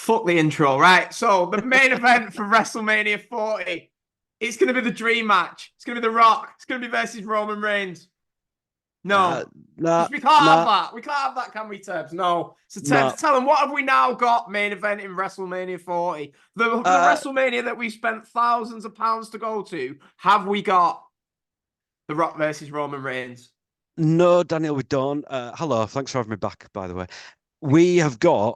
Fuck the intro, right? So the main event for WrestleMania 40, it's going to be the dream match. It's going to be The Rock. It's going to be versus Roman Reigns. Nah, No, nah, just we can't have nah, that. We can't have that, can we, Tebbs? No. So nah. Tebbs, tell them what have we now got main event in WrestleMania 40? The Uh, WrestleMania that we spent thousands of pounds to go to. Have we got The Rock versus Roman Reigns? no, Daniel, we don't. Hello, thanks for having me back, by the way. We have got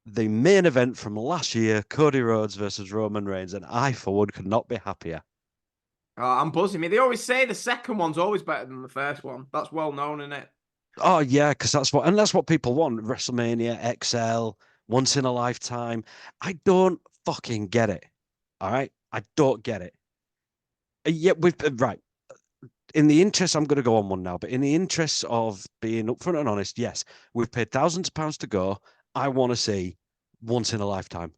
the main event from last year, Cody Rhodes versus Roman Reigns, and I, for one, could not be happier. Oh, I'm buzzing me. They always say the second one's always better than the first one. That's well known, isn't it? Oh yeah, because that's what people want. WrestleMania XL, once in a lifetime. I don't fucking get it. All right, I don't get it. Yeah, we've right. In the interest, I'm going to go on one now, but in the interest of being upfront and honest, yes, we've paid thousands of pounds to go. I want to see once in a lifetime.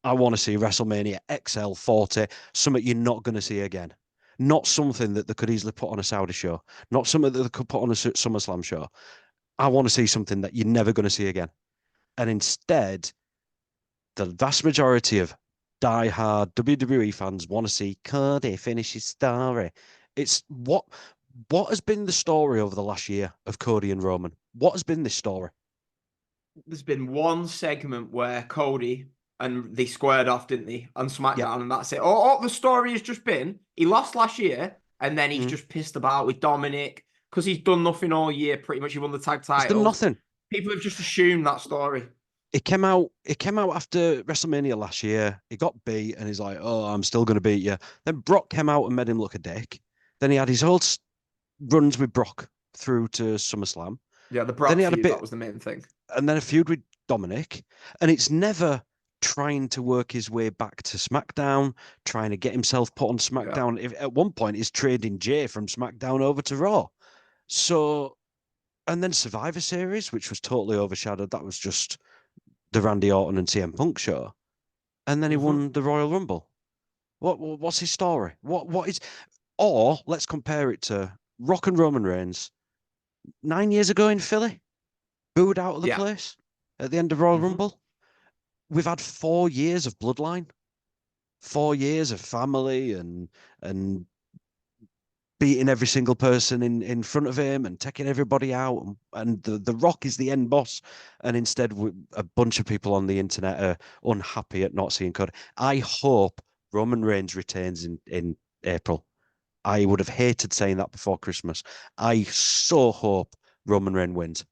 I want to see WrestleMania XL 40, something you're not going to see again. Not something that they could easily put on a Saudi show, not something that they could put on a SummerSlam show. I want to see something that you're never going to see again. And instead, the vast majority of die-hard WWE fans want to see Cody finish his story. It's what has been the story over the last year of Cody and Roman? What has been this story? There's been one segment where Cody and they squared off, didn't they, on Yep. SmackDown, and that's it. All the story has just been he lost last year, and then he's Mm. just pissed about with Dominic because he's done nothing all year. Pretty much, he won the tag He's done titles. nothing. People have just assumed that story. It came out. It came out after WrestleMania last year. He got beat, and he's like, "Oh, I'm still going to beat you." Then Brock came out and made him look a dick. Then he had his whole runs with Brock through to SummerSlam. Yeah, the Then Brock he had a feud, bit that was the main thing. and then a feud with Dominic, and it's never trying to work his way back to SmackDown, trying to get himself put on Yeah. SmackDown. If at one point he's trading Jay from SmackDown over to Raw. So, and then Survivor Series, which was totally overshadowed. That was just the Randy Orton and CM Punk show, and then he Mm-hmm. won the Royal Rumble. What's his story? What is? Or let's compare it to Rock and Roman Reigns 9 years ago in Philly, booed out of the Yeah. place at the end of Royal Mm-hmm. Rumble. We've had 4 years of Bloodline, 4 years of family and beating every single person in front of him and taking everybody out. And the Rock is the end boss. And instead, a bunch of people on the internet are unhappy at not seeing Cody. I hope Roman Reigns retains in April. I would have hated saying that before Christmas. I so hope Roman Reigns wins.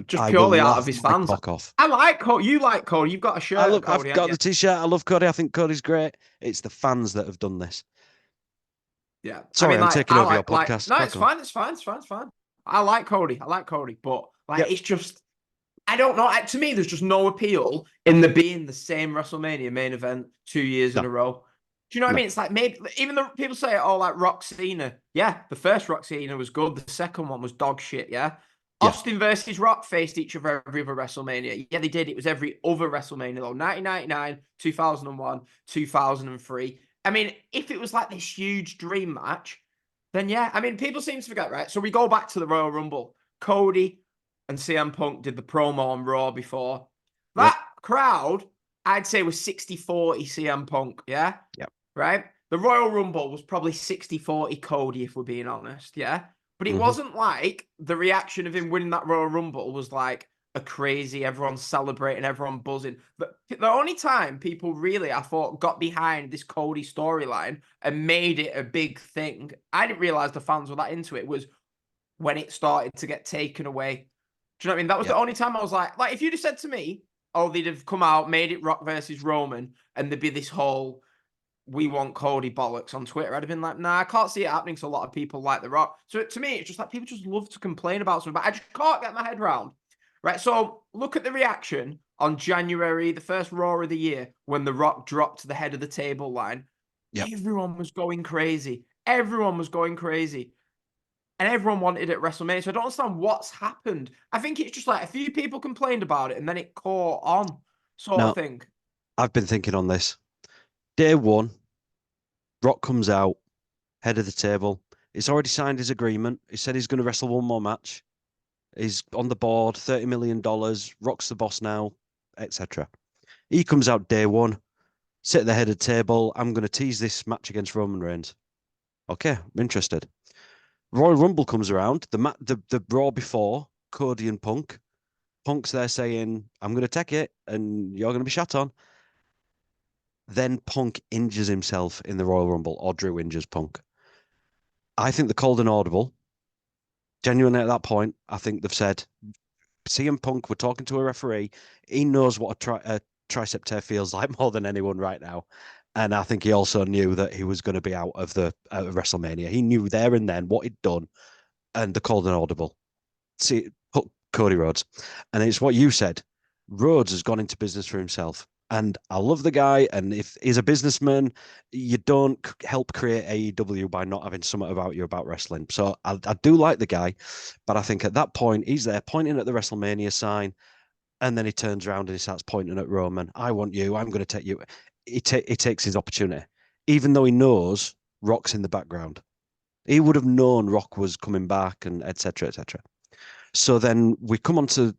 Just I will purely out of laugh his my fans. cock off. I like Cody. You like Cody. You've got a I shirt of look, I've Cody, haven't got you? the t-shirt. I love Cody. I think Cody's great. It's the fans that have done this. Yeah. I Sorry, mean, I'm like, taking I over your like, podcast. no, it's Crack on. fine. It's fine. It's fine. It's fine. I like Cody. I like Cody. But, like, Yep. it's just, I don't know. To me, there's just no appeal in there being the same WrestleMania main event 2 years in No, a row. Do you know what I no. mean? It's like maybe even the people say, oh, like Rock Cena. Yeah, the first Rock Cena was good. The second one was dog shit. Yeah. Yeah. Austin versus Rock faced each other every other WrestleMania. Yeah, they did. It was every other WrestleMania though. 1999, 2001, 2003. I mean, if it was like this huge dream match, then yeah. I mean, people seem to forget, right? So we go back to the Royal Rumble. Cody and CM Punk did the promo on Raw before. Yep. That crowd, I'd say, was 60-40 CM Punk, yeah? Yep. Right? The Royal Rumble was probably 60-40 Cody, if we're being honest, yeah? But it Hmm. wasn't like the reaction of him winning that Royal Rumble was like a crazy, everyone celebrating, everyone buzzing. But the only time people really, I thought, got behind this Cody storyline and made it a big thing, I didn't realize the fans were that into it, was when it started to get taken away. Do you know what I mean? That was the Yep. only time I was like if you'd have said to me, oh, they'd have come out, made it Rock versus Roman, and there'd be this whole we want Cody bollocks on Twitter, I'd have been like, nah, I can't see it happening. So a lot of people like The Rock. So to me, it's just like people just love to complain about something, but I just can't get my head around. Right. So look at the reaction on January, the first Raw of the year, when The Rock dropped to the head of the table line. Yep. Everyone was going crazy. Everyone was going crazy. And everyone wanted it at WrestleMania. So I don't understand what's happened. I think it's just like a few people complained about it and then it caught on, sort of Now, thing. I've been thinking on this. Day one, Rock comes out, head of the table. He's already signed his agreement. He said he's going to wrestle one more match. He's on the board, $30 million. Rock's the boss now, etc. He comes out day one, sit at the head of the table. I'm going to tease this match against Roman Reigns. Okay, I'm interested. Royal Rumble comes around. The Raw before Cody and Punk. Punk's there saying, "I'm going to take it, and you're going to be shot on." Then Punk injures himself in the Royal Rumble, or Drew injures Punk. I think they called an audible. Genuinely, at that point, I think they've said, CM Punk, we're talking to a referee. He knows what a tricep tear feels like more than anyone right now. And I think he also knew that he was going to be out of WrestleMania. He knew there and then what he'd done, and they called an audible. See, Cody Rhodes. And it's what you said. Rhodes has gone into business for himself. And I love the guy. And if he's a businessman, you don't help create AEW by not having something about you about wrestling. So I do like the guy. But I think at that point, he's there pointing at the WrestleMania sign. And then he turns around and he starts pointing at Roman. I want you. I'm going to take you. He takes his opportunity, even though he knows Rock's in the background. He would have known Rock was coming back and etc. etc. So then we come on to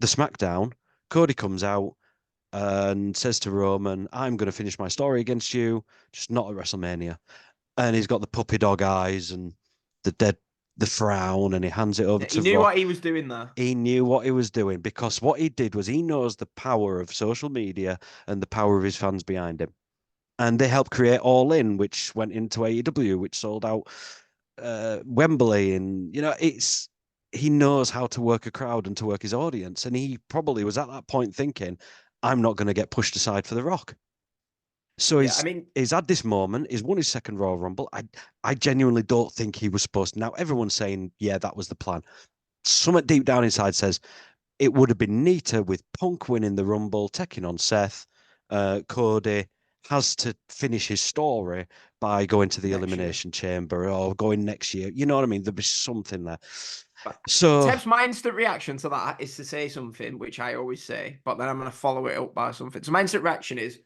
the SmackDown. Cody comes out and says to Roman, "I'm going to finish my story against you, just not at WrestleMania." And he's got the puppy dog eyes and the frown, and he hands it over He to knew Rock. what he was doing there. He knew what he was doing, because what he did was he knows the power of social media and the power of his fans behind him. And they helped create All In, which went into AEW, which sold out Wembley. And, he knows how to work a crowd and to work his audience. And he probably was at that point thinking, I'm not going to get pushed aside for The Rock. So Yeah, I mean, he's had this moment. He's won his second Royal Rumble. I genuinely don't think he was supposed to. Now, everyone's saying, yeah, that was the plan. Something deep down inside says it would have been neater with Punk winning the Rumble, taking on Seth. Cody has to finish his story by going to the next year. Elimination Chamber or going next year. You know what I mean? There'd be something there. But So, Teb's my instant reaction to that is to say something, which I always say, but then I'm going to follow it up by something. So my instant reaction is,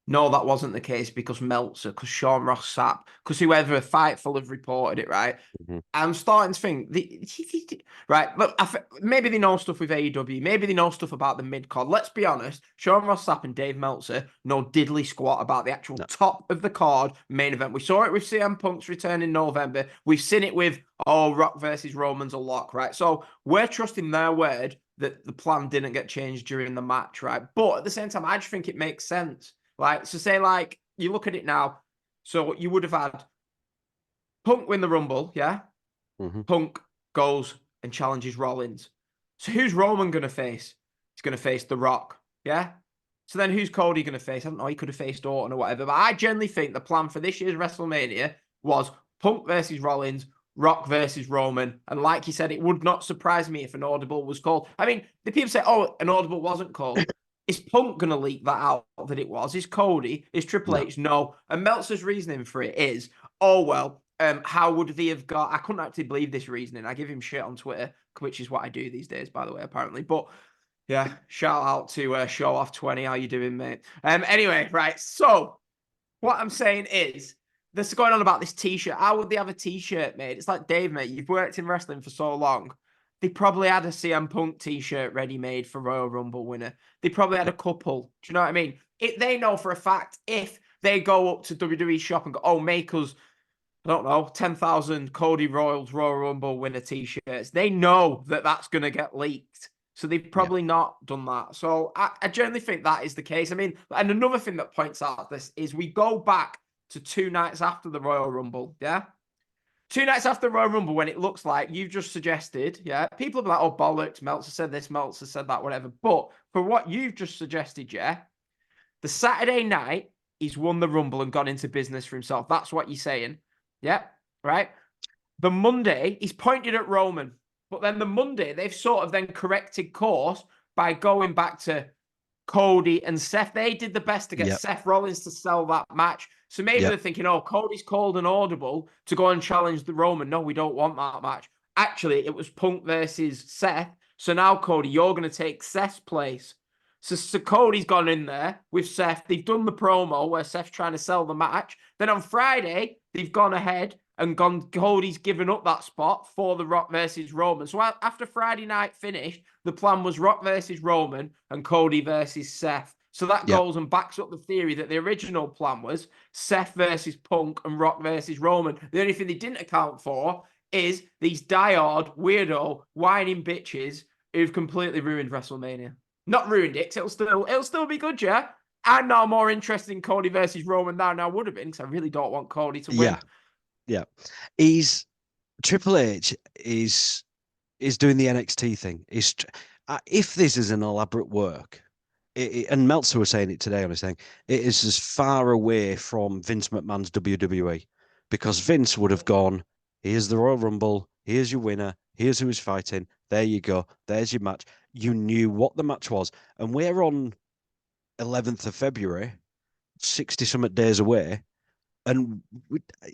no, that wasn't the case because Meltzer, because Sean Ross Sapp, because whoever Fightful have reported it, right? mhm. I'm starting to think, right, look, maybe they know stuff with AEW, maybe they know stuff about the mid-card. Let's be honest, Sean Ross Sapp and Dave Meltzer know diddly squat about the actual No. top of the card main event. We saw it with CM Punk's return in November. We've seen it with, Rock versus Roman's a lock, right? So we're trusting their word that the plan didn't get changed during the match, right? But at the same time, I just think it makes sense. Like, so say, like, you look at it now. So you would have had Punk win the Rumble, yeah? Mm-hmm. Punk goes and challenges Rollins. So who's Roman going to face? He's going to face The Rock, yeah? So then who's Cody going to face? I don't know, he could have faced Orton or whatever. But I generally think the plan for this year's WrestleMania was Punk versus Rollins, Rock versus Roman. And like you said, it would not surprise me if an audible was called. I mean, the people say, oh, an audible wasn't called. Is Punk going to leak that out that it was? Is Cody? Is Triple No. H? No. And Meltzer's reasoning for it is, oh, well, how would they have got? I couldn't actually believe this reasoning. I give him shit on Twitter, which is what I do these days, by the way, apparently. But yeah, shout out to Show Off 20. How you doing, mate? Anyway, right. So what I'm saying is, this is going on about this t-shirt. How would they have a t-shirt made? It's like, Dave, mate, you've worked in wrestling for so long. They probably had a CM Punk t-shirt ready-made for Royal Rumble winner. They probably had a couple. Do you know what I mean? They know for a fact if they go up to WWE shop and go, oh, make us, I don't know, 10,000 Cody Rhodes Royal Rumble winner t-shirts. They know that that's going to get leaked. So they've probably not done that. So I generally think that is the case. I mean, and another thing that points out this is we go back to 2 nights after the Royal Rumble, yeah? 2 nights after the Royal Rumble, when it looks like you've just suggested, yeah, people will be like, oh, bollocks, Meltzer said this, Meltzer said that, whatever. But for what you've just suggested, yeah, the Saturday night, he's won the Rumble and gone into business for himself. That's what you're saying. Yeah, right? The Monday, he's pointed at Roman. But then the Monday, they've sort of then corrected course by going back to Cody and Seth. They did the best to get Seth Rollins to sell that match. So maybe they're thinking, oh, Cody's called an audible to go and challenge the Roman. No, we don't want that match. Actually, it was Punk versus Seth. So now, Cody, you're going to take Seth's place. So Cody's gone in there with Seth. They've done the promo where Seth's trying to sell the match. Then on Friday, they've gone ahead and Cody's given up that spot for the Rock versus Roman. So after Friday night finished, the plan was Rock versus Roman and Cody versus Seth. So that Yep. goes and backs up the theory that the original plan was Seth versus Punk and Rock versus Roman. The only thing they didn't account for is these diehard, weirdo, whining bitches who've completely ruined WrestleMania. Not ruined it, 'cause it'll still be good, yeah. I'm now more interested in Cody versus Roman than I would have been, because I really don't want Cody to win. Yeah. Triple H is doing the NXT thing. If this is an elaborate work, and Meltzer was saying it today on his thing, it is as far away from Vince McMahon's WWE, because Vince would have gone, here's the Royal Rumble, here's your winner, here's who is fighting, there you go, there's your match. You knew what the match was. And we're on 11th of February, 60 something days away. And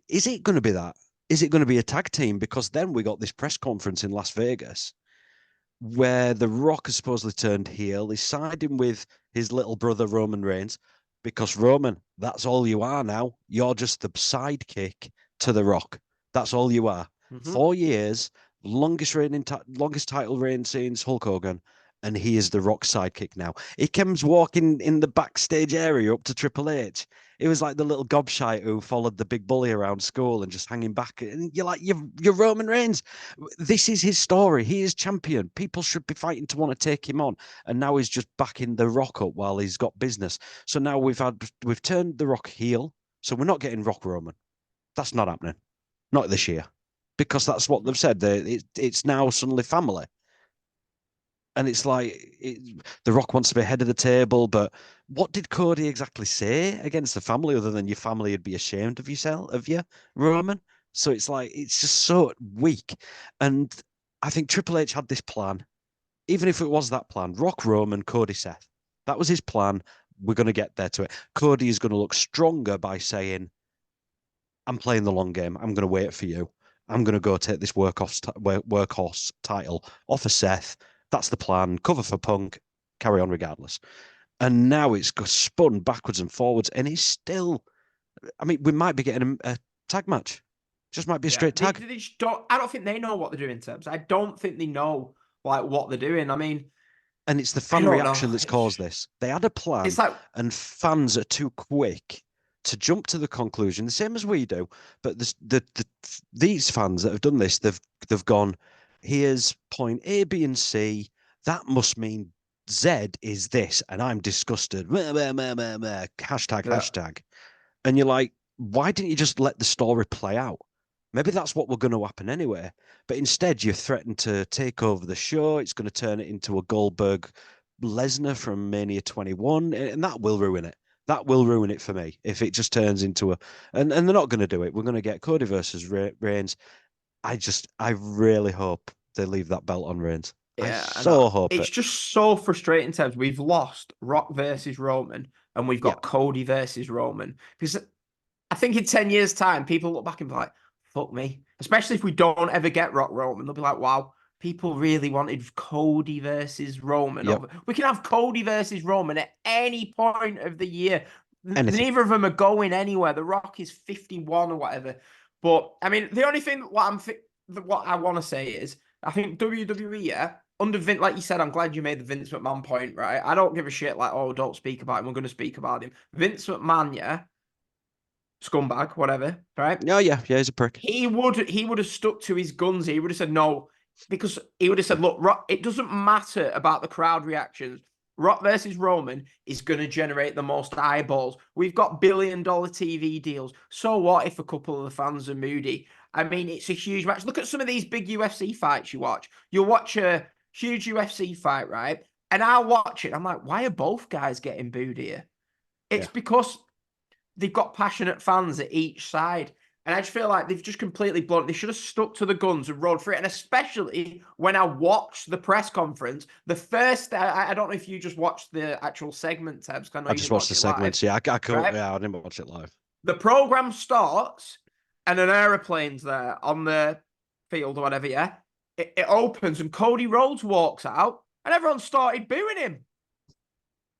is it going to be that? Is it going to be a tag team? Because then we got this press conference in Las Vegas where The Rock has supposedly turned heel. He's siding with his little brother Roman Reigns, because Roman, that's all you are now. You're just the sidekick to The Rock. That's all you are. 4 years, longest title reign since Hulk Hogan, and he is The Rock's sidekick now. He comes walking in the backstage area up to Triple H. It was like the little gobshite who followed the big bully around school and just hanging back. And you're like, you're Roman Reigns. This is his story. He is champion. People should be fighting to want to take him on. And now he's just backing The Rock up while he's got business. So now we've turned The Rock heel. So we're not getting Rock Roman. That's not happening. Not this year. Because that's what they've said. It's now suddenly family. And it's like The Rock wants to be head of the table, but what did Cody exactly say against the family, other than your family would be ashamed of yourself, of you, Roman? So it's like it's just so weak. And I think Triple H had this plan, even if it was that plan: Rock, Roman, Cody, Seth. That was his plan. We're going to get there to it. Cody is going to look stronger by saying, "I'm playing the long game. I'm going to wait for you. I'm going to go take this workhorse title off of Seth. That's the plan. Cover for Punk. Carry on regardless." And now it's spun backwards and forwards, and it's still. I mean, we might be getting a tag match. Just might be a straight tag. They just don't, I don't think they know what they're doing, Terms. I don't think they know like what they're doing. I mean, And it's the fan reaction that's caused this. They had a plan, it's like, and fans are too quick to jump to the conclusion, the same as we do. But these fans that have done this, they've gone, here's point A, B, and C. That must mean Z is this, and I'm disgusted. Hashtag. And you're like, why didn't you just let the story play out? Maybe that's what we're going to happen anyway. But instead, you threaten to take over the show. It's going to turn it into a Goldberg Lesnar from Mania 21, and that will ruin it. That will ruin it for me if it just turns into a. And they're not going to do it. We're going to get Cody versus Reigns. I really hope they leave that belt on Reigns. yeah, I so hope it's it. just so frustrating. Terms we've lost Rock versus Roman, and we've got Cody versus Roman, because I think in 10 years' time, people look back and be like, fuck me. Especially if we don't ever get Rock Roman, they'll be like, wow, people really wanted Cody versus Roman. Yep. We can have Cody versus Roman at any point of the year. Anything. Neither of them are going anywhere. The Rock is 51 or whatever. But I mean, the only thing what I want to say is, I think WWE, yeah, under Vince, like you said, I'm glad you made the Vince McMahon point, right? I don't give a shit like, oh, don't speak about him. We're going to speak about him. Vince McMahon, yeah, scumbag, whatever, right? Oh yeah, he's a prick. He would have stuck to his guns. He would have said no, because he would have said, look, Rock, it doesn't matter about the crowd reactions. Rock versus Roman is going to generate the most eyeballs. We've got billion-dollar TV deals. So what if a couple of the fans are moody? I mean, it's a huge match. Look at some of these big UFC fights you watch. You'll watch a huge UFC fight, right? And I'll watch it. I'm like, why are both guys getting booed here? It's because they've got passionate fans at each side. And I just feel like they've just completely blown it. They should have stuck to the guns and rode for it. And especially when I watched the press conference, the first, I don't know if you just watched the actual segment, Tebs. I know I you just didn't watched watch the it live, segments. Yeah, I couldn't. right? Yeah, I didn't watch it live. The program starts and an aeroplane's there on the field or whatever, yeah? It opens and Cody Rhodes walks out and everyone started booing him.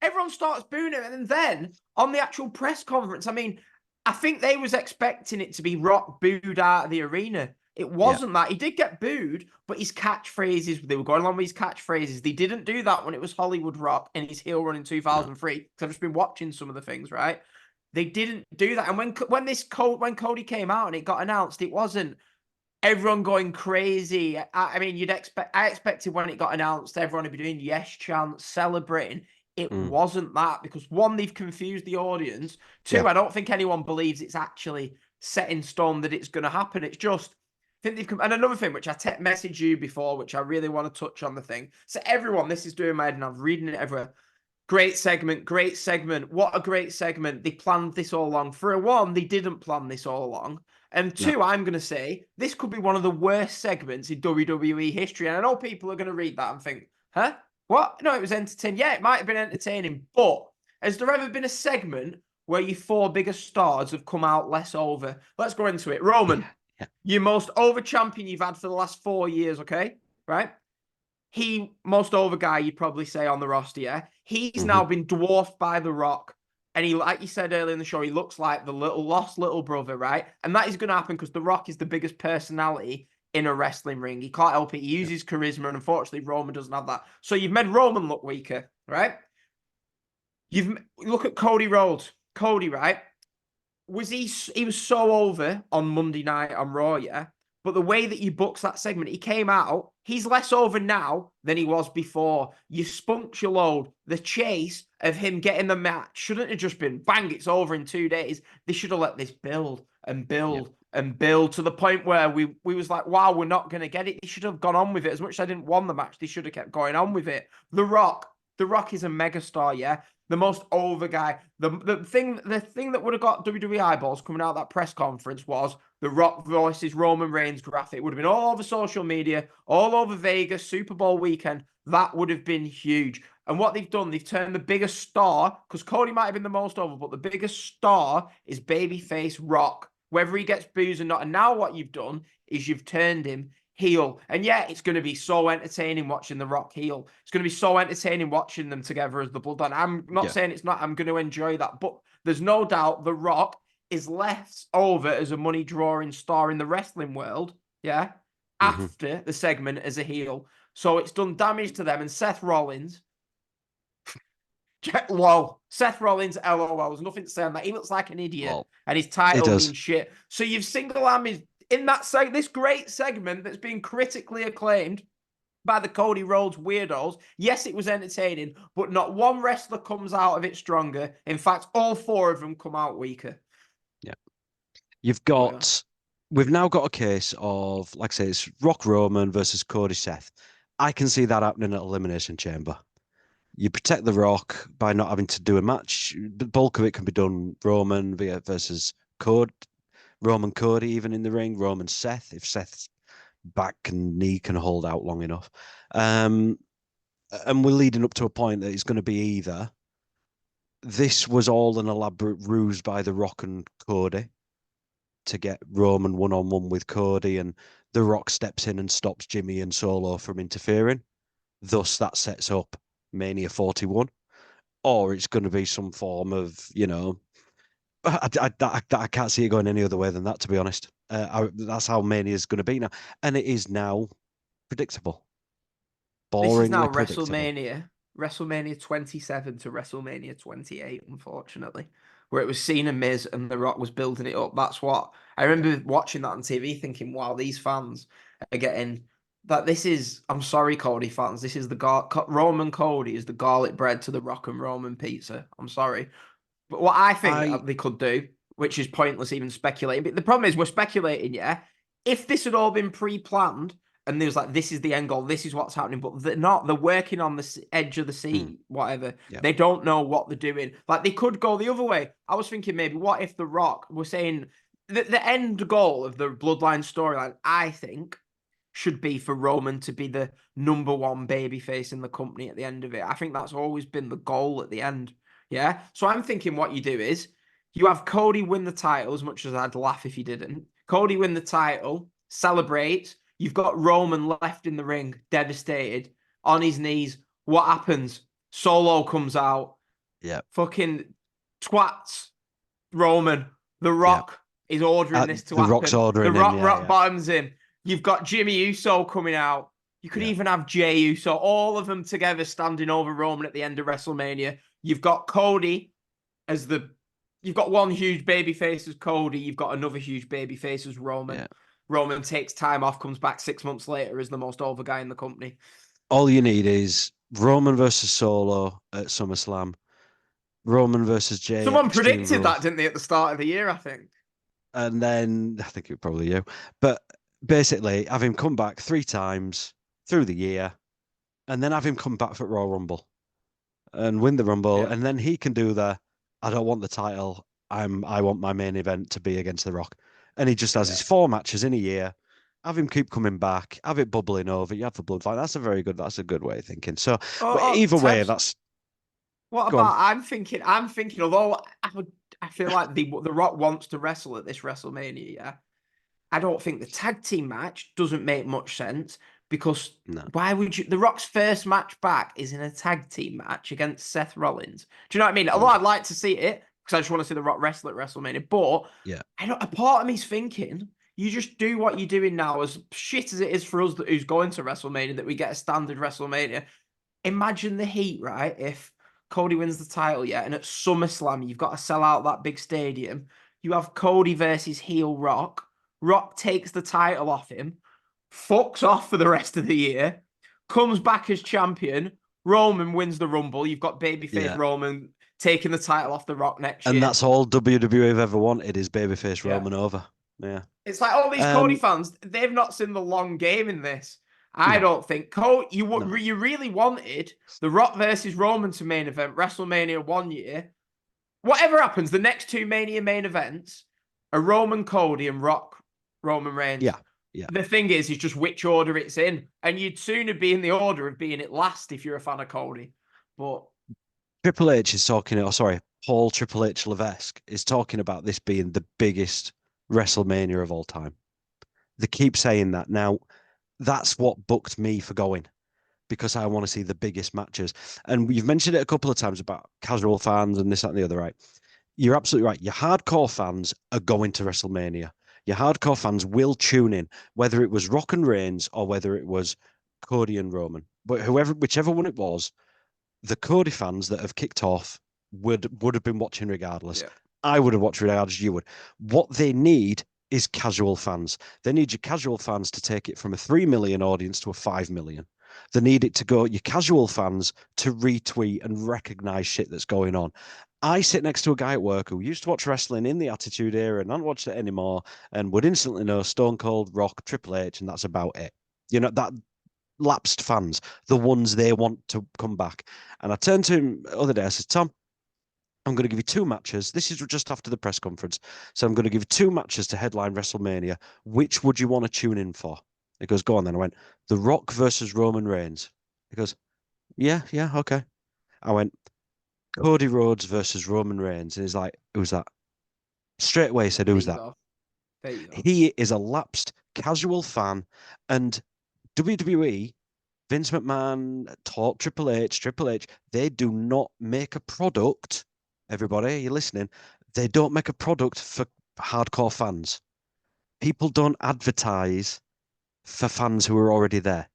Everyone starts booing him. And then on the actual press conference, I mean, I think they was expecting it to be Rock booed out of the arena. It wasn't that. He did get booed, but his catchphrases, they were going along with his catchphrases. They didn't do that when it was Hollywood Rock and his heel run in 2003, because I've just been watching some of the things, right? They didn't do that. And when Cody came out and it got announced, it wasn't everyone going crazy. I mean, I expected when it got announced, everyone would be doing yes chants, celebrating. It wasn't that, because one, they've confused the audience. Two, I don't think anyone believes it's actually set in stone that it's going to happen. It's just, I think they've and another thing, which I messaged you before, which I really want to touch on the thing. So everyone, this is doing my head and I'm reading it everywhere. Great segment, great segment. What a great segment. They planned this all along. For a one, they didn't plan this all along. And two, I'm going to say, this could be one of the worst segments in WWE history. And I know people are going to read that and think, huh? What? No, it was entertaining. Yeah, it might have been entertaining. But has there ever been a segment where your four biggest stars have come out less over? Let's go into it. Roman, your most over champion you've had for the last 4 years, okay? Right? Most over guy, you'd probably say, on the roster, yeah? He's now been dwarfed by The Rock. And he, like you said earlier in the show, he looks like the lost little brother, right? And that is going to happen because The Rock is the biggest personality in a wrestling ring. He can't help it. He uses charisma, and unfortunately, Roman doesn't have that. So you've made Roman look weaker, right? Look at Cody Rhodes. Cody, right? He was so over on Monday night on Raw, yeah? But the way that you booked that segment, he came out, he's less over now than he was before. You spunked your load. The chase of him getting the match shouldn't have just been, bang, it's over in 2 days. They should have let this build and build and build to the point where we was like, wow, we're not going to get it. They should have gone on with it. As much as I didn't want the match, they should have kept going on with it. The Rock is a megastar, yeah? The most over guy. The thing that would have got WWE eyeballs coming out of that press conference was The Rock versus Roman Reigns graphic. It would have been all over social media, all over Vegas, Super Bowl weekend. That would have been huge. And what they've done, they've turned the biggest star, because Cody might have been the most over, but the biggest star is babyface Rock, whether he gets booze or not. And now what you've done is you've turned him heel. And yeah, it's going to be so entertaining watching The Rock heel. It's going to be so entertaining watching them together as the Bloodline. I'm not saying it's not. I'm going to enjoy that. But there's no doubt The Rock is left over as a money drawing star in the wrestling world, yeah, after the segment as a heel. So it's done damage to them. And Seth Rollins, lol. Seth Rollins, LOL. There's nothing to say on that. He looks like an idiot, and his title means shit. So you've single-handed in this great segment that's been critically acclaimed by the Cody Rhodes weirdos. Yes, it was entertaining, but not one wrestler comes out of it stronger. In fact, all four of them come out weaker. Yeah. We've now got a case of, like I say, it's Rock Roman versus Cody Seth. I can see that happening at Elimination Chamber. You protect The Rock by not having to do a match. The bulk of it can be done Roman versus Cody. Roman Cody even in the ring, Roman Seth, if Seth's back and knee can hold out long enough. And we're leading up to a point that it's going to be either this was all an elaborate ruse by The Rock and Cody to get Roman one-on-one with Cody, and The Rock steps in and stops Jimmy and Solo from interfering. Thus, that sets up Mania 41. Or it's going to be some form of, I can't see it going any other way than that, to be honest. That's how Mania is going to be now. And it is now predictable. Boringly this is now predictable. WrestleMania 27 to WrestleMania 28, unfortunately, where it was Cena, Miz, and The Rock was building it up. That's what I remember watching that on TV, thinking, wow, these fans are getting that. This is, I'm sorry, Cody fans, this is Roman Cody is the garlic bread to the Rock and Roman pizza. I'm sorry. But what I think they could do, which is pointless even speculating, but the problem is we're speculating, yeah? If this had all been pre-planned and there's like, this is the end goal, this is what's happening, but they're not. They're working on the edge of the seat, whatever. Yeah. They don't know what they're doing. Like, they could go the other way. I was thinking maybe, what if The Rock were saying the end goal of the Bloodline storyline, I think, should be for Roman to be the number one babyface in the company at the end of it. I think that's always been the goal at the end. Yeah. So I'm thinking what you do is you have Cody win the title, as much as I'd laugh if he didn't. Cody win the title, celebrate. You've got Roman left in the ring, devastated, on his knees. What happens? Solo comes out. Yeah. Fucking twats Roman. The Rock is ordering this to happen. The Rock's ordering The Rock bottoms him. You've got Jimmy Uso coming out. You could even have Jey Uso, all of them together standing over Roman at the end of WrestleMania. You've got Cody as you've got one huge babyface as Cody. You've got another huge babyface as Roman. Yeah. Roman takes time off, comes back 6 months later as the most over guy in the company. All you need is Roman versus Solo at SummerSlam, Roman versus Jey at Someone Extreme predicted Rules, that, didn't they, at the start of the year, I think. and then I think it was probably you, but basically have him come back 3 times through the year, and then have him come back for Royal Rumble and win the Rumble, Yeah. and then he can do I don't want the title. I want my main event to be against The Rock, and he just has his 4 matches in a year. Have him keep coming back, have it bubbling over. You have the bloodline. That's a good way of thinking. So, but either way, Tebbs, that's what go on. about I'm thinking, although I feel like the Rock wants to wrestle at this WrestleMania, yeah. I don't think the tag team match doesn't make much sense because No, why would you? The Rock's first match back is in a tag team match against Seth Rollins. Do you know what I mean? Although I'd like to see it because I just want to see the Rock wrestle at WrestleMania, but yeah, I don't. A part of me's thinking you just do what you're doing now, as shit as it is for us who's going to WrestleMania, that we get a standard WrestleMania. Imagine the heat, right? If Cody wins the title, yeah, and at SummerSlam you've got to sell out that big stadium. You have Cody versus heel Rock. Rock takes the title off him, fucks off for the rest of the year, comes back as champion. Roman wins the Rumble. You've got babyface yeah. Roman taking the title off the Rock next And year. that's all WWE have ever wanted is babyface Yeah. Roman over. Yeah. It's like all these Cody Um. fans, they've not seen the long game in this. I No. don't think Cody. No. You really wanted the Rock versus Roman to main event WrestleMania one year. Whatever happens, the next two Mania main events are Roman Cody and Rock Roman Reigns. Yeah. Yeah. The thing is just which order it's in, and you'd sooner be in the order of being it last if you're a fan of Cody. But Triple H is talking. Oh, sorry, Paul Triple H Levesque is talking about this being the biggest WrestleMania of all time. They keep saying that. Now, that's what booked me for going because I want to see the biggest matches. And you've mentioned it a couple of times about casual fans and this, that, and the other, right? You're absolutely right. Your hardcore fans are going to WrestleMania. Your hardcore fans will tune in, whether it was Rock and Reigns or whether it was Cody and Roman. But whichever one it was, the Cody fans that have kicked off would have been watching regardless. yeah, I would have watched regardless. You would. What they need is casual fans. They need your casual fans to take it from a 3 million audience to a 5 million. They need it to go, your casual fans to retweet and recognize shit that's going on. I sit next to a guy at work who used to watch wrestling in the Attitude Era and not watched it anymore and would instantly know Stone Cold, Rock, Triple H, and that's about it. You know, that lapsed fans, the ones they want to come back. And I turned to him the other day, I said, Tom, I'm going to give you 2 matches. This is just after the press conference. So I'm going to give you 2 matches to headline WrestleMania. Which would you want to tune in for? He goes, go on then. I went, The Rock versus Roman Reigns. He goes, yeah, okay. I went, Cody Rhodes versus Roman Reigns. And he's like, who's that? Straight away he said, who's that? there you go. He is a lapsed casual fan. And WWE, Vince McMahon, taught Triple H, they do not make a product. Everybody, you're listening. They don't make a product for hardcore fans. People don't advertise for fans who are already there.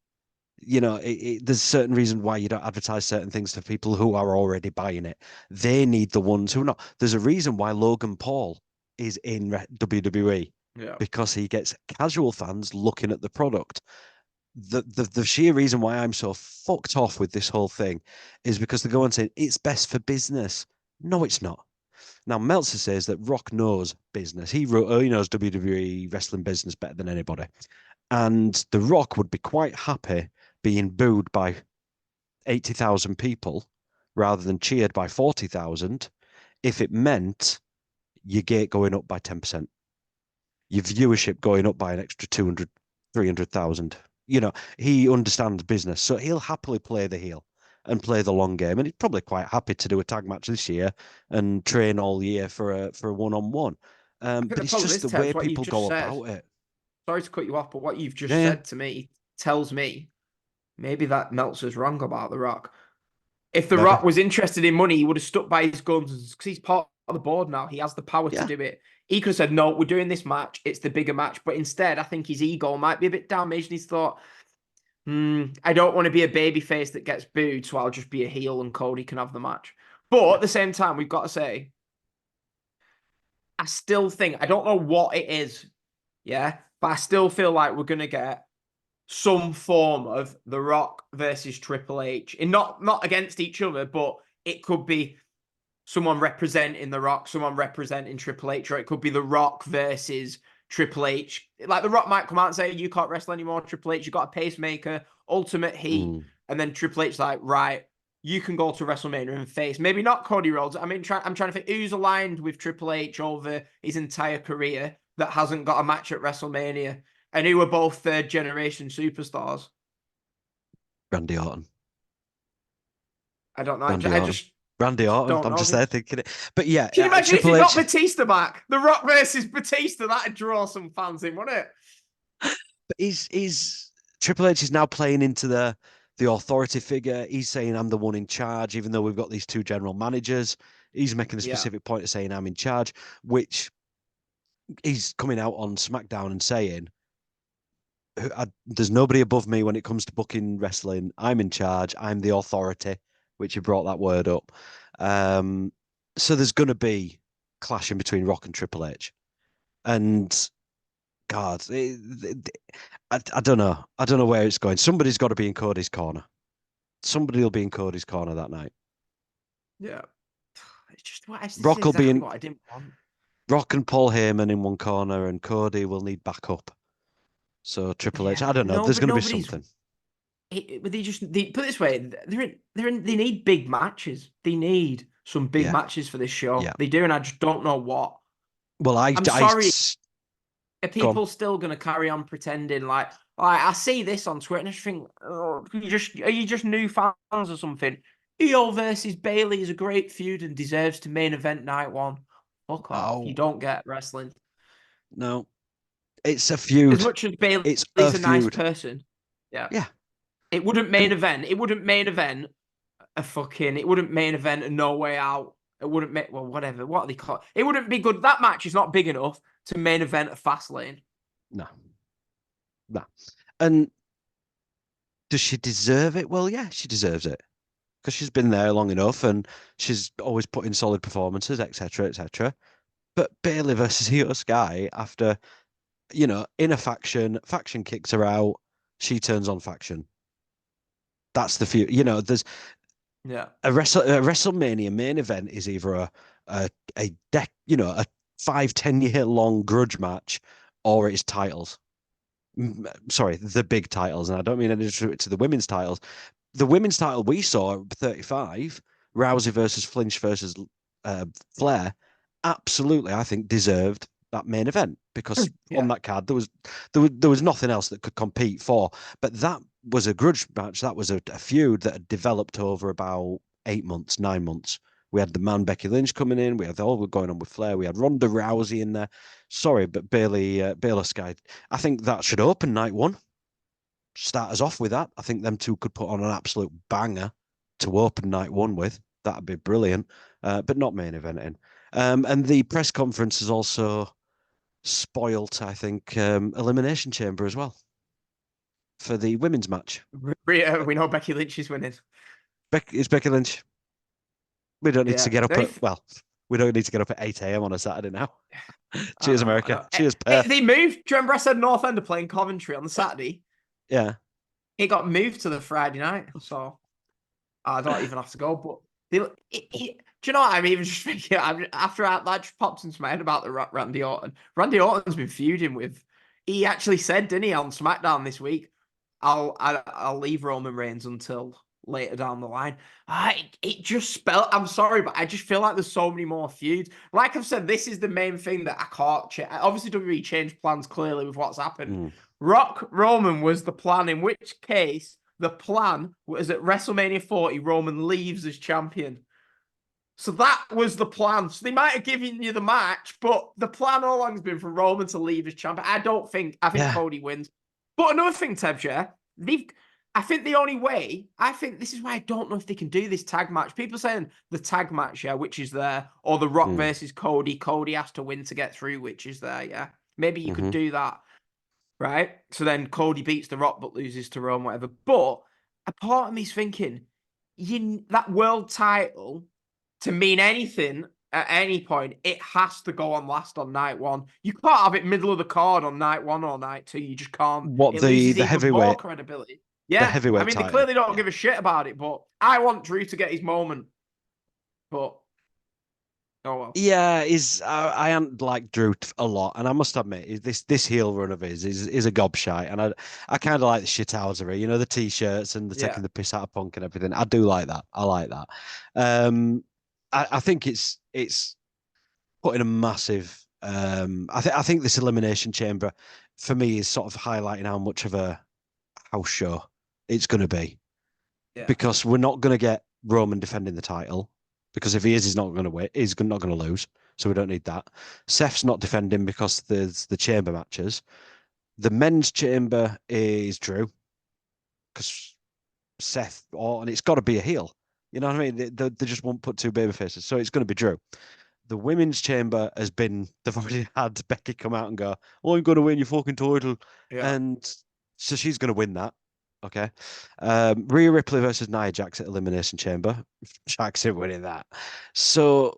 You know, there's certain reason why you don't advertise certain things to people who are already buying it. They need the ones who are not. There's a reason why Logan Paul is in WWE Yeah. because he gets casual fans looking at the product. The sheer reason why I'm so fucked off with this whole thing is because they go and say it's best for business. No, it's not. Now Meltzer says that Rock knows business. He knows WWE wrestling business better than anybody, and The Rock would be quite happy being booed by 80,000 people rather than cheered by 40,000 if it meant your gate going up by 10%, your viewership going up by an extra 200, 300,000. You know, he understands business, so he'll happily play the heel and play the long game. And he's probably quite happy to do a tag match this year and train all year for a one-on-one. I think But the it's problem just is, the way Tebs, what you've people just go said. about it. Sorry to cut you off, but what you've just Yeah, said to me tells me maybe that Meltzer's wrong about The Rock. If The maybe. Rock was interested in money, he would have stuck by his guns because he's part the board now. He has the power to Yeah. do it. He could have said, no, we're doing this match. It's the bigger match. But instead, I think his ego might be a bit damaged. And he's thought, I don't want to be a babyface that gets booed, so I'll just be a heel and Cody can have the match. But at the same time, we've got to say, I still think, I don't know what it is, yeah, but I still feel like we're going to get some form of The Rock versus Triple H. And not against each other, but it could be someone representing The Rock, someone representing Triple H, or it could be The Rock versus Triple H. Like, The Rock might come out and say, you can't wrestle anymore, Triple H. You got a pacemaker, ultimate heat. And then Triple H like, right, you can go to WrestleMania and face, maybe not Cody Rhodes. I mean, I'm trying to think who's aligned with Triple H over his entire career that hasn't got a match at WrestleMania and who are both third generation superstars. Randy Orton. I don't know. Randy I Orton. just Randy Orton. I'm just there thinking it. But yeah, can you imagine Triple if he got H... Batista back? The Rock versus Batista, that'd draw some fans in, wouldn't it? But he's Triple H is now playing into the authority figure. He's saying I'm the one in charge, even though we've got these two general managers. He's making a specific point of saying I'm in charge, which he's coming out on SmackDown and saying, there's nobody above me when it comes to booking wrestling. I'm in charge. I'm the authority, which he brought that word up. So there's going to be clashing between Rock and Triple H. And God, I don't know. I don't know where it's going. Somebody's got to be in Cody's corner. Somebody will be in Cody's corner that night. Yeah. It's just what Rock will be in. what I didn't want. Rock and Paul Heyman in one corner, and Cody will need backup. So Triple H, I don't know. There's going to be something. But they put it this way, they need big matches. They need some big matches for this show. Yeah. They do, and I just don't know what. Well, I'm sorry. Are people still going to carry on pretending like I see this on Twitter and I just think, are you just new fans or something? EO versus Bailey is a great feud and deserves to main event night one. Fuck off. You don't get wrestling. No. It's a feud. As much as Bailey's a nice person. Yeah. Yeah. It wouldn't main event. It wouldn't main event a No Way Out. It wouldn't make, well, whatever. What are they called? It wouldn't be good. That match is not big enough to main event a Fastlane. No. And does she deserve it? Well, yeah, she deserves it. Because she's been there long enough and she's always put in solid performances, etc., etc. But Bailey versus Io Sky, after, in a faction kicks her out, she turns on faction. That's the feud. There's a WrestleMania main event is either a 5-10 year long grudge match, or it's titles. Sorry, the big titles, and I don't mean any to the women's titles. The women's title we saw at 35, Rousey versus Flinch versus Flair, absolutely, I think deserved that main event because on that card there was nothing else that could compete for. But that was a grudge match. That was a feud that had developed over about 8 months, 9 months. We had the man Becky Lynch coming in. We had all going on with Flair. We had Ronda Rousey in there. Sorry, but Bailey Sky. I think that should open night one. Start us off with that. I think them two could put on an absolute banger to open night one with. That'd be brilliant. But not main eventing. And the press conference is also spoilt, I think, Elimination Chamber as well for the women's match. Rhea, we know Becky Lynch is winning. It's Becky Lynch. We don't need to get up we don't need to get up at 8 a.m. on a Saturday now. Cheers, America. Cheers, Perth. They moved. Do you remember I said North End are playing Coventry on the Saturday? Yeah. It got moved to the Friday night, so I don't even have to go. But do you know what I'm even just thinking? After that just popped into my head about the Randy Orton. Randy Orton's been feuding with. He actually said, didn't he, on SmackDown this week, I'll leave Roman Reigns until later down the line. It just spelled. I'm sorry, but I just feel like there's so many more feuds. Like I've said, this is the main thing that I can't change. Obviously, WWE changed plans clearly with what's happened. Rock Roman was the plan, in which case the plan was at WrestleMania 40, Roman leaves as champion. So that was the plan. So they might have given you the match, but the plan all along has been for Roman to leave as champion. I think Cody wins. But another thing, Tebbs, I think the only way, I think this is why I don't know if they can do this tag match. People saying the tag match, yeah, which is there, or the Rock versus Cody. Cody has to win to get through, which is there, yeah. Maybe you could do that, right? So then Cody beats the Rock but loses to Rome, whatever. But a part of me's thinking, that world title to mean anything at any point, it has to go on last on night one. You can't have it middle of the card on night one or night two. You just can't. What It loses the even more heavyweight credibility. the Yeah, I heavyweight mean, they title? clearly don't Yeah. give a shit about it, but I want Drew to get his moment. But, oh well. Yeah, I haven't liked Drew a lot, and I must admit, this heel run of his is a gobshite, and I kind of like the shithousery, the t-shirts and the Yeah. taking the piss out of Punk and everything. I do like that. I like that. Um, I think it's putting a massive. I think this elimination chamber for me is sort of highlighting how much of a house show it's going to be, Yeah. because we're not going to get Roman defending the title, because if he is, he's not going to win. He's not going to lose. So we don't need that. Seth's not defending because there's the chamber matches. The men's chamber is Drew, because and it's got to be a heel. You know what I mean? They just won't put two baby faces. So it's going to be Drew. The women's chamber has been, they've already had Becky come out and go, "Oh, I'm going to win your fucking title." Yeah. And so she's going to win that. Okay. Rhea Ripley versus Nia Jax at Elimination Chamber. Jax ain't winning that. So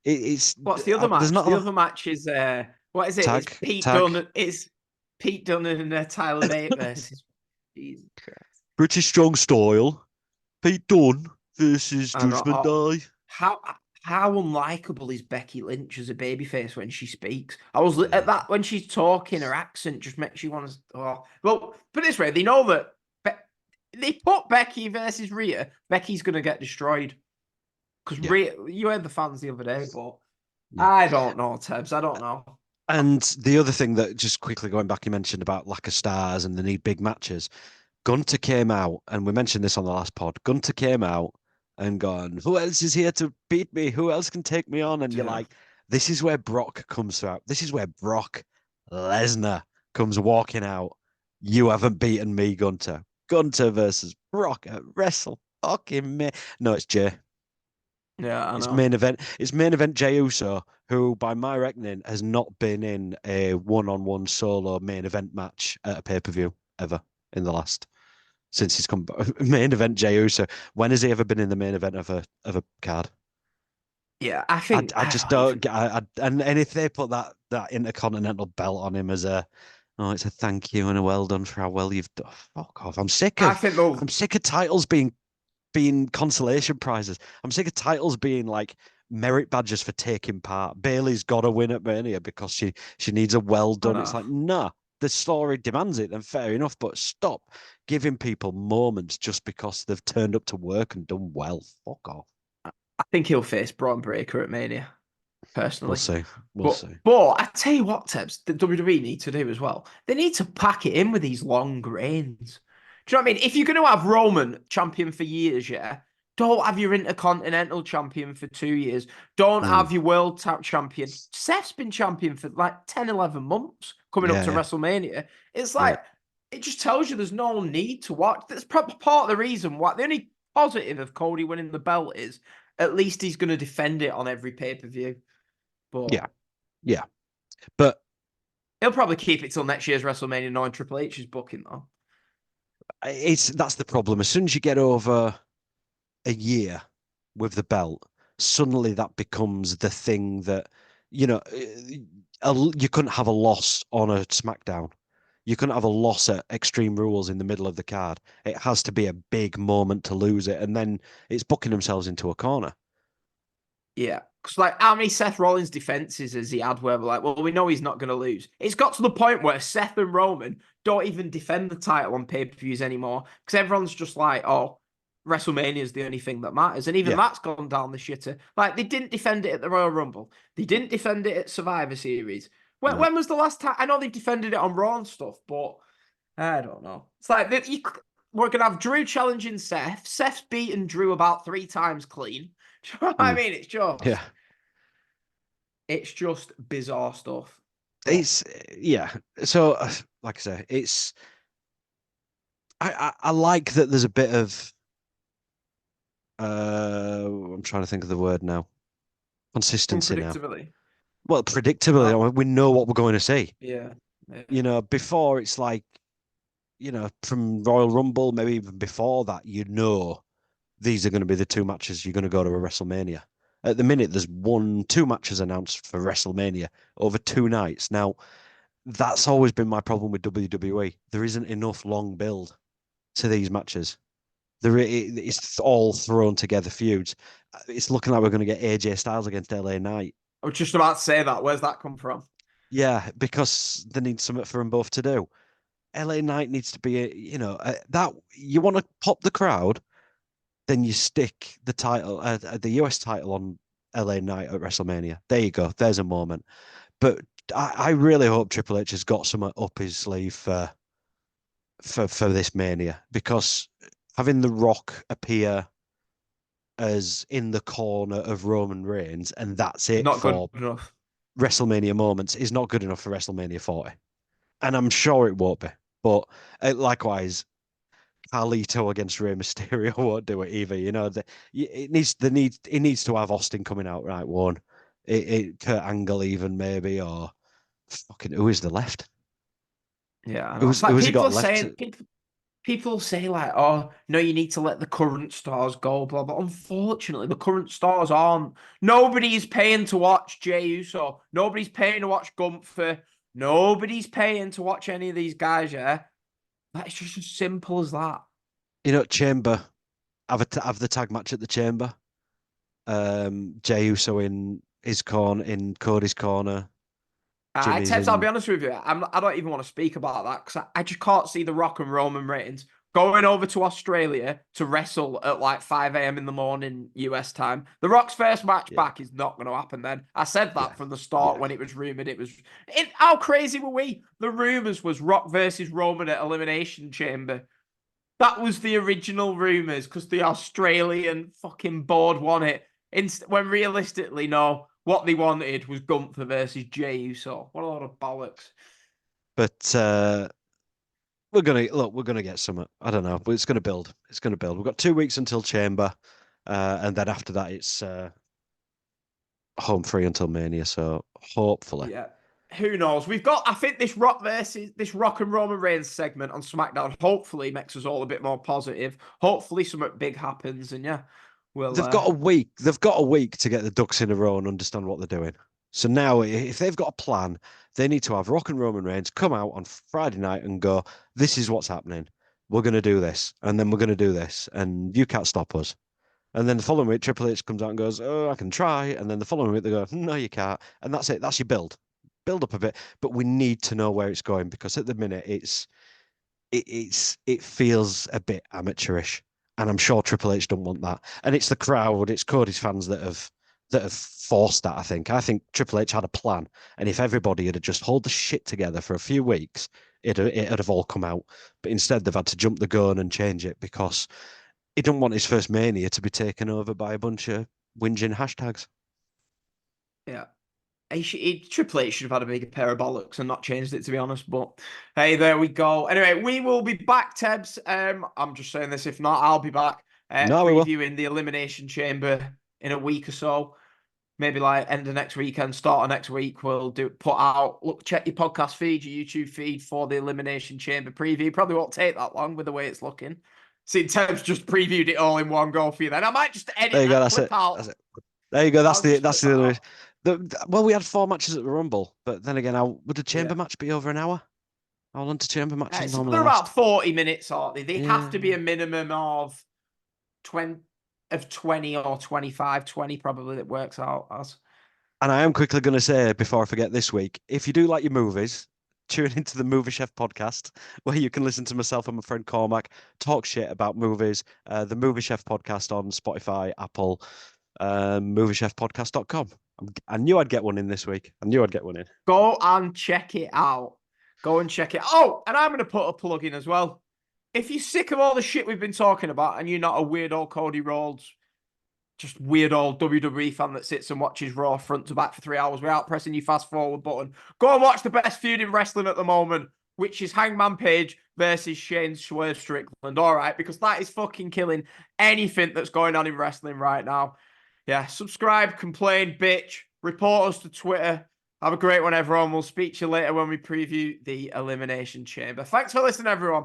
it's, What's the other there's match? not The a other match is what is it? It's Pete tag. Dunne. It's Pete Dunne and Tyler Bate versus Jesus Christ. British Strong Style. Pete Dunne versus I know. Judgment Day. How how unlikable is Becky Lynch as a babyface when she speaks? I was Yeah. at that when she's talking, her accent just makes you want to. Oh, well, put it this way: they know that they put Becky versus Rhea. Becky's gonna get destroyed because Yeah. Rhea. You heard the fans the other day, but Yeah. I don't know, Tebbs. I don't know. And the other thing that, just quickly going back, you mentioned about lack of stars and they need big matches. Gunter came out, and we mentioned this on the last pod. Gunter came out and gone, "Who else is here to beat me? Who else can take me on?" And you're Yeah. like, this is where Brock comes out. This is where Brock Lesnar comes walking out. "You haven't beaten me, Gunter." Gunter versus Brock at Wrestle fucking me. No, it's Jay. Yeah, I It's know. main event. It's main event Jey Uso, who, by my reckoning, has not been in a one-on-one solo main event match at a pay-per-view ever in the last, since he's come back. Main event Jey Uso. When has he ever been in the main event of a card? Yeah, I think I I just don't don't even. get. And if they put that intercontinental belt on him as a, "Oh, it's a thank you and a well done for how well you've done," fuck off. I think they'll. I'm sick of titles being consolation prizes. I'm sick of titles being like merit badges for taking part. Bailey's got to win at Mania because she needs a well I done. It's know. like, nah, the story demands it, then fair enough. But stop giving people moments just because they've turned up to work and done well. Fuck off. I think he'll face Braun Breaker at Mania, We'll personally. see. We'll But see. but I tell you what, Tebs, the WWE need to do as well. They need to pack it in with these long reigns. Do you know what I mean? If you're going to have Roman champion for years, yeah, don't have your Intercontinental champion for 2 years. Don't Mm. have your World Tap champion. Seth's been champion for like 10, 11 months coming up Yeah, to yeah, WrestleMania. It's yeah. like, it just tells you there's no need to watch. That's probably part of the reason why. The only positive of Cody winning the belt is at least he's going to defend it on every pay-per-view. But Yeah, yeah. But he'll probably keep it till next year's WrestleMania, knowing Triple H is booking though. that's the problem. As soon as you get over a year with the belt, suddenly that becomes the thing that, you know, you couldn't have a loss on a SmackDown. You couldn't have a loss at Extreme Rules in the middle of the card. It has to be a big moment to lose it, and then it's booking themselves into a corner. Yeah. Because, like, how many Seth Rollins defenses has he had where we're like, well, we know he's not going to lose? It's got to the point where Seth and Roman don't even defend the title on pay per views anymore because everyone's just like, oh, WrestleMania is the only thing that matters. And even Yeah. that's gone down the shitter. Like, they didn't defend it at the Royal Rumble, they didn't defend it at Survivor Series. No. When was the last time? I know they've defended it on Raw and stuff, but I don't know. It's like we're going to have Drew challenging Seth. Seth's beaten Drew about 3 times clean. Do you know what I Mm. mean? Yeah. It's just bizarre stuff. But It's yeah. So, like I say, I like that there's a bit of I'm trying to think of the word now. Consistency now. Unpredictability. Well, Not. predictably, we know what we're going to see. Yeah. Yeah. Before it's like, from Royal Rumble, maybe even before that, these are going to be the two matches you're going to go to a WrestleMania. At the minute, there's two matches announced for WrestleMania over 2 nights. Now, that's always been my problem with WWE. There isn't enough long build to these matches. It's all thrown together feuds. It's looking like we're going to get AJ Styles against LA Knight. I was just about to say that. Where's that come from? Yeah, because they need something for them both to do. LA Knight needs to be, that you want to pop the crowd, then you stick the title, the US title on LA Knight at WrestleMania. There you go. There's a moment. But I really hope Triple H has got something up his sleeve for this Mania, because having The Rock appear as in the corner of Roman Reigns and that's it Not good for enough. WrestleMania moments is not good enough for WrestleMania 40. And I'm sure it won't be. But likewise, Carlito against Rey Mysterio won't do it either. It needs to have Austin coming out right one. Kurt Angle even maybe, or fucking who is the left? Yeah, I know. It's Who like has he people got are left? saying, people say like, oh, no, you need to let the current stars go, blah, blah. Unfortunately, the current stars aren't. Nobody is paying to watch Jey Uso. Nobody's paying to watch Gunther. Nobody's paying to watch any of these guys, yeah? That's just as simple as that. Chamber have the tag match at the Chamber. Jey Uso in his corner, in Cody's corner. Jimmy's Tebbs, I'll in. be honest with you. I don't even want to speak about that because I just can't see The Rock and Roman Reigns going over to Australia to wrestle at like 5 a.m. in the morning US time. The Rock's first match Yeah, back is not going to happen then. I said yeah, that from the start yeah. when it was rumored. How crazy were we? The rumors was Rock versus Roman at Elimination Chamber. That was the original rumors because the Australian fucking board won it. When realistically, no, what they wanted was Gunther versus Jey Uso. What a lot of bollocks. But we're gonna get some. I don't know, but it's gonna build. It's gonna build. We've got 2 weeks until Chamber, and then after that it's home free until Mania. So hopefully, Yeah. Who knows? I think this Rock and Roman Reigns segment on SmackDown hopefully makes us all a bit more positive. Hopefully something big happens and yeah, we'll they've got a week. They've got a week to get the ducks in a row and understand what they're doing. So now, if they've got a plan, they need to have Rock and Roman Reigns come out on Friday night and go, "This is what's happening. We're going to do this, and then we're going to do this, and you can't stop us." And then the following week, Triple H comes out and goes, "Oh, I can try." And then the following week, they go, "No, you can't." And that's it. That's your build. Build up a bit, but we need to know where it's going, because at the minute it feels a bit amateurish, and I'm sure Triple H don't want that. And it's the crowd, it's Cody's fans that have forced that. I think Triple H had a plan, and if everybody had just hold the shit together for a few weeks, it'd have all come out. But instead, they've had to jump the gun and change it because he didn't want his first Mania to be taken over by a bunch of whinging hashtags. yeah. Triple H should have had a bigger pair of bollocks and not changed it, to be honest. But hey, there we go. Anyway, we will be back, Tebs. I'm just saying this. If not, I'll be back No, we will. previewing the Elimination Chamber in a week or so. Maybe like end of next weekend, start of next week. We'll put out. Look, check your podcast feed, your YouTube feed for the Elimination Chamber preview. Probably won't take that long with the way it's looking. See, Tebs just previewed it all in one go for you. Then I might just edit There you go. that That's clip it. out. That's it. There you go. I'll just That's clip that the, out. well, we had 4 matches at the Rumble, but then again, would the chamber Yeah. match be over an hour? How long do chamber matches So normally they're about last? 40 minutes, aren't they? They have to be Yeah. a minimum of 20 20 or 25, 20 probably that works out as. And I am quickly going to say before I forget this week, if you do like your movies, tune into the Movie Chef podcast, where you can listen to myself and my friend Cormac talk shit about movies. The Movie Chef podcast on Spotify, Apple, moviechefpodcast.com. I knew I'd get one in this week. I knew I'd get one in. Go and check it out. Go and check it. Oh, and I'm going to put a plug in as well. If you're sick of all the shit we've been talking about and you're not a weird old Cody Rhodes, just weird old WWE fan that sits and watches Raw front to back for 3 hours without pressing your fast forward button, go and watch the best feud in wrestling at the moment. which is Hangman Page versus Shane Swerve Strickland. All right, because that is fucking killing anything that's going on in wrestling right now. Yeah, subscribe, complain, bitch, report us to Twitter. Have a great one, everyone. We'll speak to you later when we preview the Elimination Chamber. Thanks for listening, everyone.